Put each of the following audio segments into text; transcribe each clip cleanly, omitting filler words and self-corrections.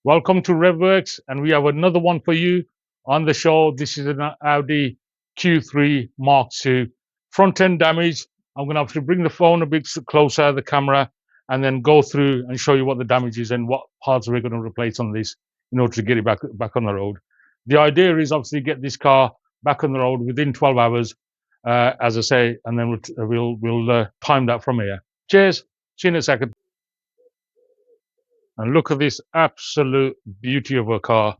Welcome to RevWorks, and we have another one for you on the show. This is an Audi Q3 Mark II. Front end damage. I'm going to have to bring the phone a bit closer, the camera, and then go through and show you what the damage is and what parts we're going to replace on this in order to get it back on the road. The idea is obviously get this car back on the road within 12 hours, as I say, and then we'll time that from here. Cheers. See you in a second. And look at this absolute beauty of a car.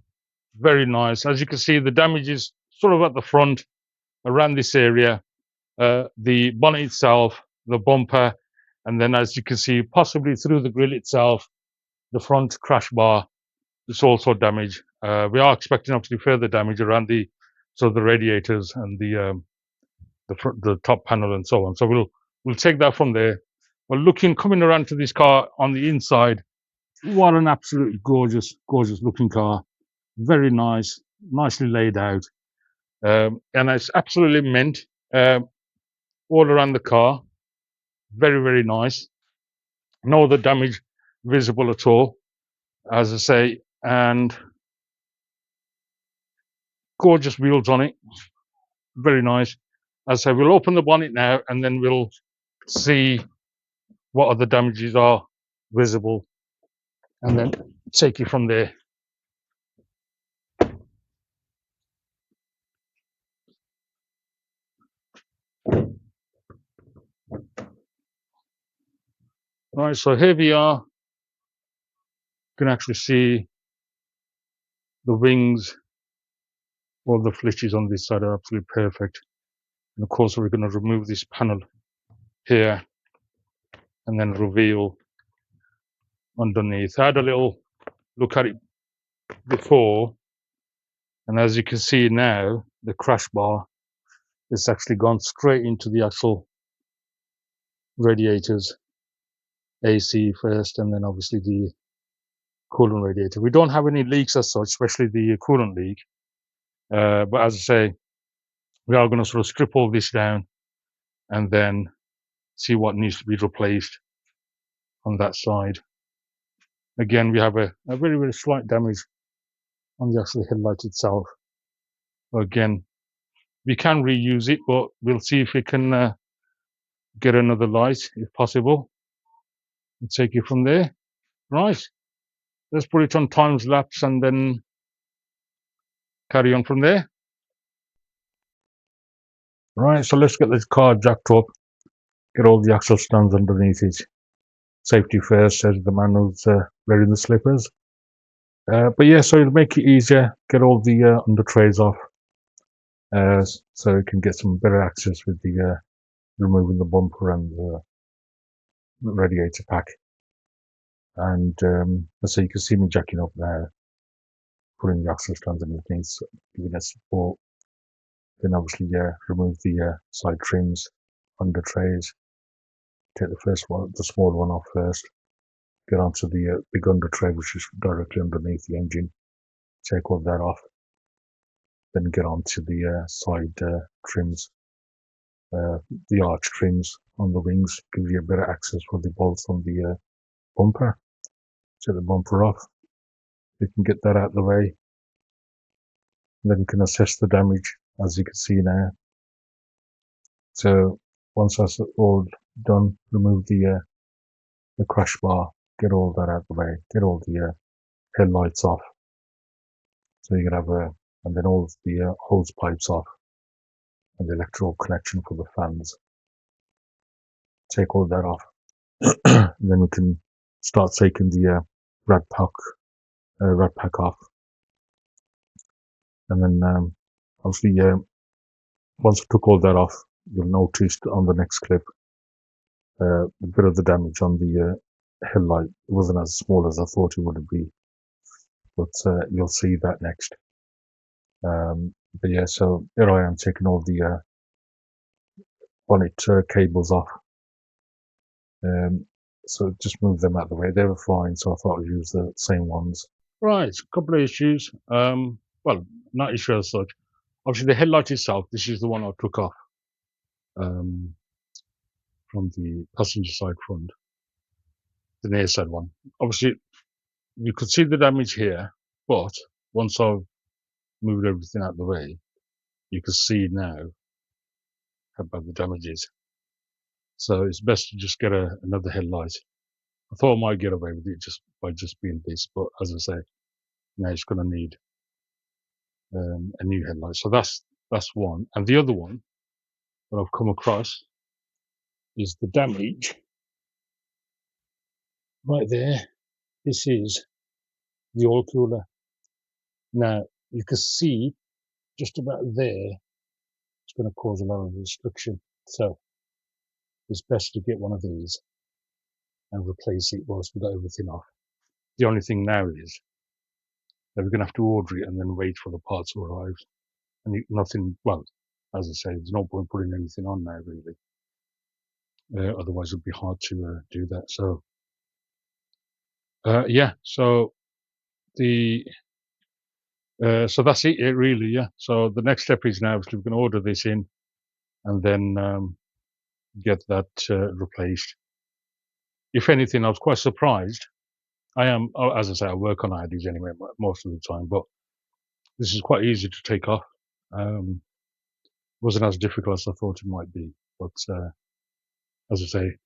Very nice. As you can see, the damage is sort of at the front, around this area, the bonnet itself, the bumper, and then as you can see, possibly through the grille itself, the front crash bar is also damaged. We are expecting obviously further damage around the radiators and the top panel and so on. So we'll take that from there. But coming around to this car on the inside, what an absolutely gorgeous looking car. Very nice, nicely laid out. And it's absolutely mint all around the car. Very, very nice. No other damage visible at all, as I say, and gorgeous wheels on it. Very nice. As I say, we'll open the bonnet now and then we'll see what other damages are visible and then take it from there. Right, so here we are. You can actually see the wings. All the flitches on this side are absolutely perfect. And of course, we're going to remove this panel here and then reveal underneath. I had a little look at it before, and as you can see now, the crash bar has actually gone straight into the actual radiators, AC first, and then obviously the coolant radiator. We don't have any leaks as such, especially the coolant leak. But as I say, we are going to sort of strip all this down and then see what needs to be replaced on that side. Again, we have a very, very slight damage on the actual headlight itself. Again, we can reuse it, but we'll see if we can get another light if possible and take it from there. Right, let's put it on times lapse and then carry on from there. Right, so let's get this car jacked up, get all the axle stands underneath it. Safety first, says the man who's wearing the slippers. But yeah, so it'll make it easier, get all the under trays off, so you can get some better access with the removing the bumper and the radiator pack. And so you can see me jacking up now, putting the axle stands underneath, giving it support. Then obviously, remove the side trims, under trays. Take the first one, the small one off first. Get onto the big under tray, which is directly underneath the engine. Take all that off. Then get onto the side trims, the arch trims on the wings. Give you a better access for the bolts on the bumper. Take the bumper off. You can get that out of the way. And then you can assess the damage, as you can see now. So once that's all done, remove the crash bar, get all that out of the way, get all the headlights off. So you can have and then all the hose pipes off and the electrical connection for the fans. Take all that off. And then we can start taking the rad pack off. And then obviously once I took all that off, you'll notice on the next clip a bit of the damage on the headlight. It wasn't as small as I thought it would be, but you'll see that next. But yeah, so here I am taking all the bonnet cables off. So just move them out of the way. They were fine, so I thought I'd use the same ones. Right, a couple of issues. Well, not issues as such. Obviously, the headlight itself, this is the one I took off from the passenger side front, the near side one. Obviously, you could see the damage here, but once I've moved everything out of the way, you can see now how bad the damage is. So it's best to just get another headlight. I thought I might get away with it just by just being this, but as I say, now it's going to need a new headlight. So that's one. And the other one that I've come across is the damage right there. This is the oil cooler. Now you can see just about there, it's going to cause a lot of restriction. So it's best to get one of these and replace it whilst we've got everything off. The only thing now is that we're going to have to order it and then wait for the parts to arrive. And nothing, well, as I say, there's no point putting anything on now, really. Otherwise, it'd be hard to do that. So, yeah. So so that's it, really. Yeah. So the next step is now obviously we're going to order this in, and then get that replaced. If anything, I was quite surprised. As I say, I work on Audis anyway most of the time, but this is quite easy to take off. Wasn't as difficult as I thought it might be, but as I say,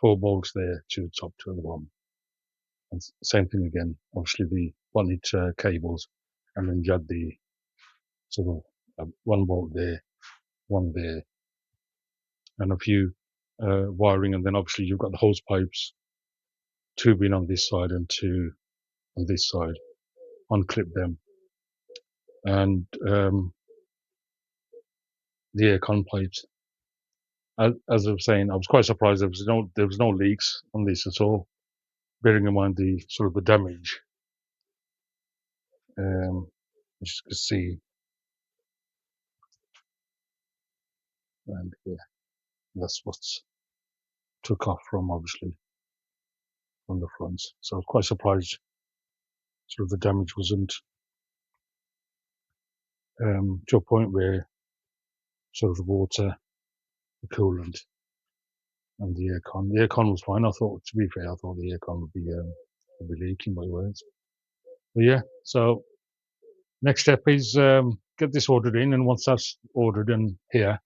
4 bolts there, 2 at the top, 2 at the bottom. And same thing again, obviously the bonnet cables, and then you had the sort of 1 bolt there, 1 there, and a few wiring, and then obviously you've got the hose pipes, 2 being on this side and 2 on this side. Unclip them, and the aircon pipes. As I was saying, I was quite surprised there was no leaks on this at all, bearing in mind the sort of the damage. As you can see, and yeah, that's what's took off from, obviously, from the front. So I was quite surprised sort of the damage wasn't to a point where sort of the water, the coolant, and the aircon. The aircon was fine. I thought, to be fair, I thought the aircon would be leaking, by words. But yeah, so next step is get this ordered in, and once that's ordered and here,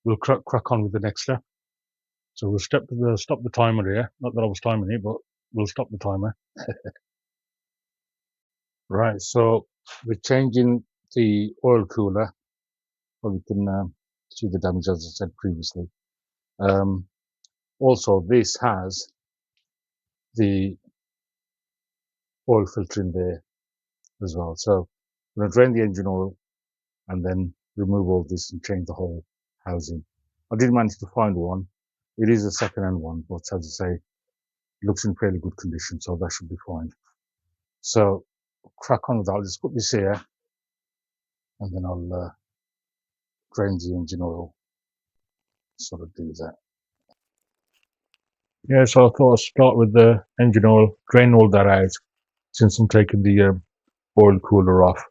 we'll crack on with the next step. So we'll stop the timer here. Not that I was timing it, but we'll stop the timer. Right, so we're changing the oil cooler. Well, we can see the damage, as I said previously. Also, this has the oil filter in there as well. So I'm going to drain the engine oil and then remove all this and change the whole housing. I did manage to find one. It is a second-hand one, but as I say, it looks in fairly good condition, so that should be fine. So crack on with that. I'll just put this here, and then I'll drain the engine oil. Sort of do that. Yeah, so I thought I'd start with the engine oil, drain all that out, since I'm taking the oil cooler off.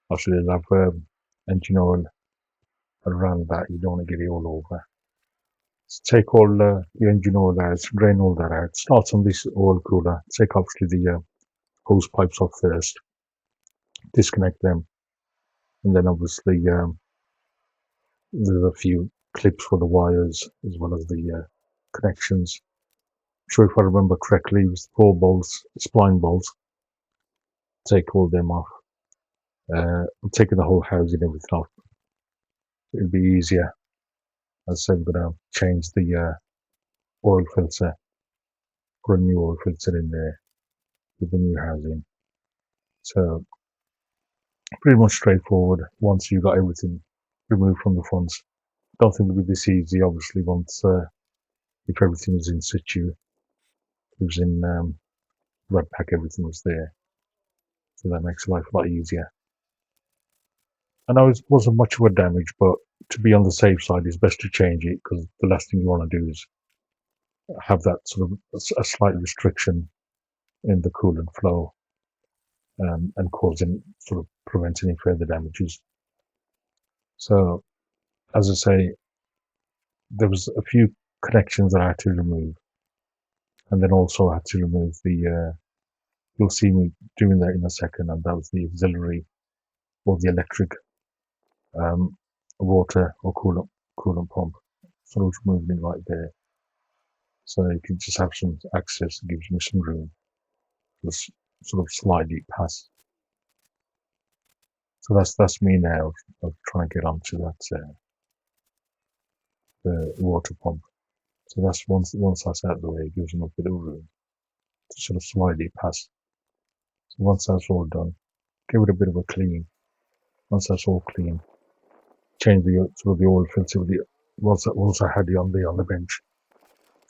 Obviously, there's have engine oil around that. You don't want to get it all over. So take all the engine oil out, drain all that out. Start on this oil cooler. Take obviously the hose pipes off first. Disconnect them, and then obviously there's a few clips for the wires as well as the connections. Sure, if I remember correctly, it was 4 bolts, spline bolts. Take all them off. I'm taking the whole housing, everything off. It'll be easier. As I said, I'm going to change the oil filter, put a new oil filter in there with the new housing. So pretty much straightforward once you've got everything removed from the front. Don't think it'll be this easy, obviously, once if everything was in situ, it was in red pack, everything was there. So that makes life a lot easier. I know it wasn't much of a damage, but to be on the safe side, it's best to change it, because the last thing you want to do is have that sort of a slight restriction in the coolant flow and causing sort of prevent any further damages. So, as I say, there was a few connections that I had to remove, and then also I had to remove the you'll see me doing that in a second, and that was the auxiliary or the electric water or coolant pump. So it's moving right there. So you can just have some access, gives me some room to sort of slide it past. So that's me now of trying to get onto that the water pump. So that's once that's out of the way, it gives them a bit of room to sort of slide it past. So once that's all done, give it a bit of a clean. Once that's all clean, change the sort of the oil filter with the once I had it on the bench.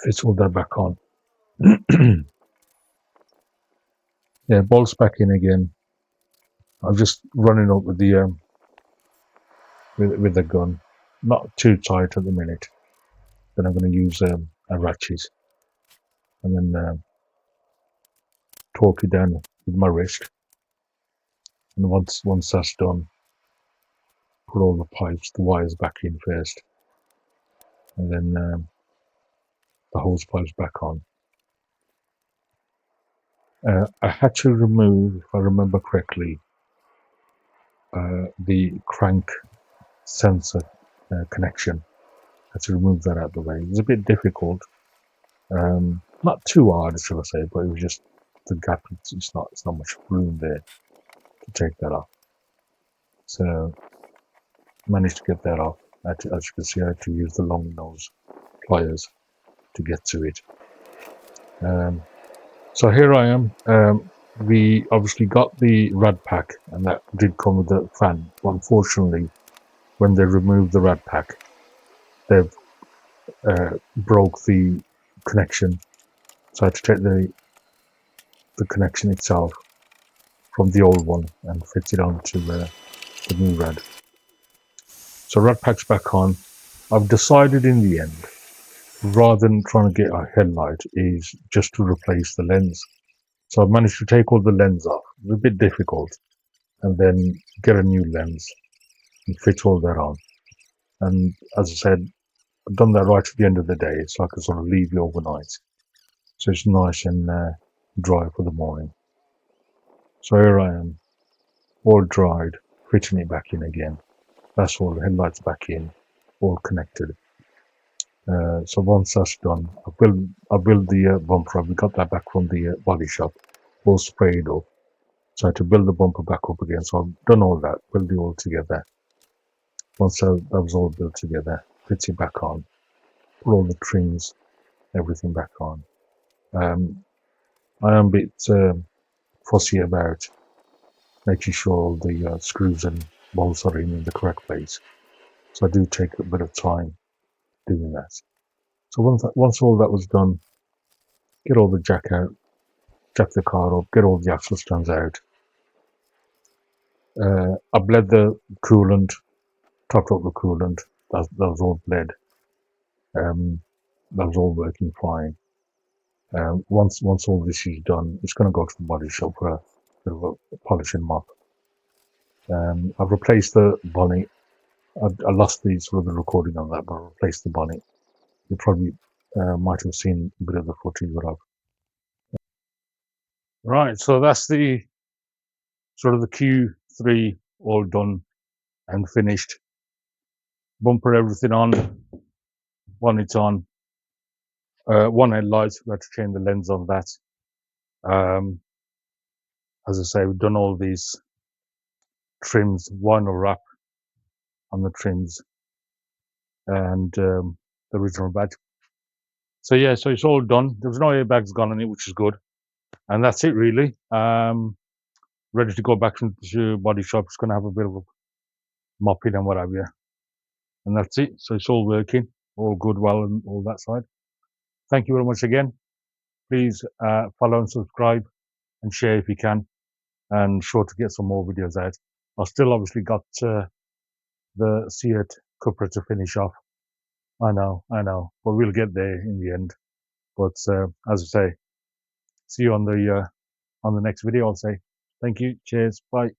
Fits all that back on. Yeah, bolts back in again. I'm just running up with the with the gun, not too tight at the minute. Then I'm going to use a ratchet and then torque it down with my wrist. And once that's done, put all the pipes, the wires back in first, and then the hose pipes back on. I had to remove, if I remember correctly, the crank sensor connection. I had to remove that out of the way. It was a bit difficult. Not too hard, shall I say, but it was just the gap. It's not much room there to take that off. So managed to get that off. As you can see, I had to use the long nose pliers to get to it. So here I am. We obviously got the rad pack, and that did come with the fan. But unfortunately, when they removed the rad pack, they've broke the connection. So I had to take the connection itself from the old one and fit it onto the new rad. So rad pack's back on. I've decided in the end, rather than trying to get a headlight, is just to replace the lens. So I've managed to take all the lens off. It's a bit difficult, and then get a new lens and fit all that on. And as I said, I've done that right at the end of the day, so I can sort of leave it overnight. So it's nice and dry for the morning. So here I am, all dried, fitting it back in again. That's all, the headlights back in, all connected. So once that's done, I build the bumper. We got that back from the body shop, all sprayed up. So I had to build the bumper back up again. So I've done all that, build it all together. Once that was all built together, fit it back on, put all the trims, everything back on. I am a bit fussy about making sure all the screws and bolts are in the correct place. So I do take a bit of time doing that. So once all that was done, get all the jack out, jack the car up, get all the axle stands out. I bled the coolant, topped up the coolant. That was all bled. That was all working fine. Once all this is done, it's going to go to the body shop for a bit of a polish and mop. I've replaced the bonnet. I lost the sort of the recording on that, but I replaced the bonnet. You probably might have seen a bit of the footage of. Right, so that's the sort of the Q3 all done and finished. Bumper, everything on, bonnet on. One headlight, we had to change the lens on that. As I say, we've done all these trims, vinyl wrap on the trims, and the original badge. So yeah, so it's all done. There was no airbags gone on it, which is good. And that's it really. Ready to go back into body shop. It's going to have a bit of a mopping and what have you. And that's it. So it's all working, all good, well, and all that side. Thank you very much again. Please follow and subscribe and share if you can. And sure to get some more videos out. I've still obviously got the Seat Cupra to finish off. I know, but we'll get there in the end. But as I say, see you on the next video. I'll say thank you, cheers, bye.